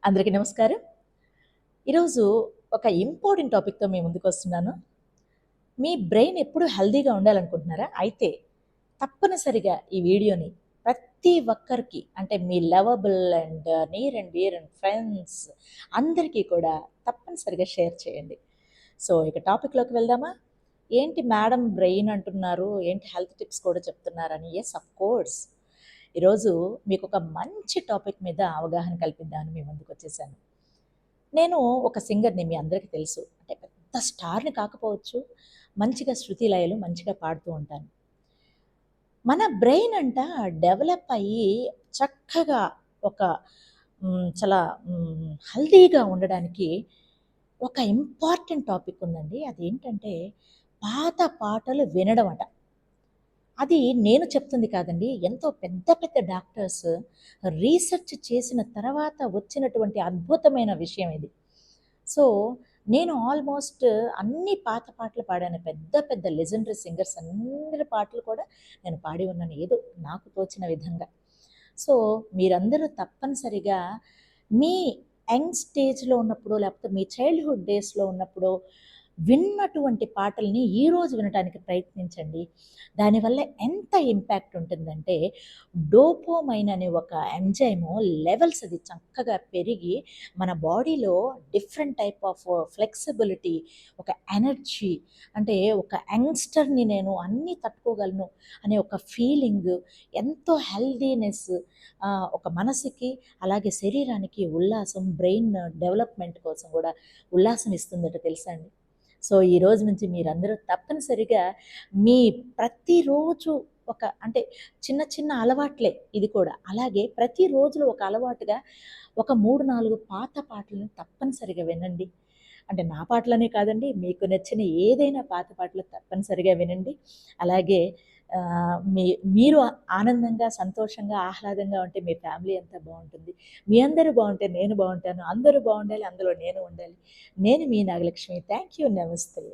అందరికీ నమస్కారం. ఈరోజు ఒక ఇంపార్టెంట్ టాపిక్‌తో మీ ముందుకొస్తున్నాను. మీ బ్రెయిన్ ఎప్పుడు హెల్తీగా ఉండాలనుకుంటున్నారా? అయితే తప్పనిసరిగా ఈ వీడియోని ప్రతి ఒక్కరికి అంటే మీ lovable and near and dear and friends అందరికీ కూడా తప్పనిసరిగా షేర్ చేయండి. సో, ఇక టాపిక్‌లోకి వెళ్దామా? ఏంటి మేడం బ్రెయిన్ అంటున్నారు, ఏంటి హెల్త్ టిప్స్ కూడా చెప్తున్నారని. Yes, of course. ఈరోజు మీకొక మంచి టాపిక్ మీద అవగాహన కల్పిద్దామని మీ ముందుకొచ్చేసాను. నేను ఒక సింగర్‌ని, మీ అందరికీ తెలుసు. అంటే పెద్ద స్టార్‌ని కాకపోవచ్చు. మంచిగా శృతి లయలు మంచిగా పాడుతూ ఉంటాను. మన బ్రెయిన్ అంట డెవలప్ అయ్యి చక్కగా ఒక చాలా హెల్తీగా ఉండడానికి ఒక ఇంపార్టెంట్ టాపిక్ ఉందండి. అదేంటంటే పాత పాటలు వినడం అట. అది నేను చెప్తుంది కాదండి. ఎంతో పెద్ద పెద్ద డాక్టర్స్ రీసెర్చ్ చేసిన తర్వాత వచ్చినటువంటి అద్భుతమైన విషయం ఇది. సో, నేను ఆల్మోస్ట్ అన్ని పాత పాటలు పాడాను. పెద్ద పెద్ద లెజెండరీ సింగర్స్ అందరి పాటలు కూడా నేను పాడి ఉన్నాను. ఏదో నాకు తోచిన విధంగా. సో, మీరందరూ తప్పనిసరిగా మీ యంగ్ స్టేజ్‌లో ఉన్నప్పుడో, లేకపోతే మీ చైల్డ్‌హుడ్ డేస్‌లో ఉన్నప్పుడో విన్నటువంటి పాటల్ని ఈరోజు వినటానికి ప్రయత్నించండి. దానివల్ల ఎంత ఇంపాక్ట్ ఉంటుందంటే, డోపోమైన్ అనే ఒక ఎంజైము లెవెల్స్ అది చక్కగా పెరిగి మన బాడీలో డిఫరెంట్ టైప్ ఆఫ్ ఫ్లెక్సిబిలిటీ, ఒక ఎనర్జీ, అంటే ఒక యంగ్‌స్టర్‌ని నేను అన్నీ తట్టుకోగలను అనే ఒక ఫీలింగ్, ఎంతో హెల్తీనెస్, ఒక మనసుకి అలాగే శరీరానికి ఉల్లాసం, బ్రెయిన్ డెవలప్‌మెంట్ కోసం కూడా ఉల్లాసం ఇస్తుందట తెలుసా అండి. సో, ఈ రోజు నుంచి మీరందరూ తప్పనిసరిగా మీ ప్రతిరోజు ఒక అంటే చిన్న చిన్న అలవాట్లే ఇది కూడా. అలాగే ప్రతిరోజులో ఒక అలవాటుగా ఒక 3, 4 పాత పాటలను తప్పనిసరిగా వినండి. అంటే నా పాటలనే కాదండి, మీకు నచ్చిన ఏదైనా పాత పాటలు తప్పనిసరిగా వినండి. అలాగే మీరు ఆనందంగా, సంతోషంగా, ఆహ్లాదంగా ఉంటే మీ ఫ్యామిలీ అంతా బావుంటుంది. మీ అందరూ బావుంటే నేను బావుంటాను. అందరూ బావుండాలి, అందులో నేను ఉండాలి. నేను మీ నాగలక్ష్మి. Thank you. నమస్తే.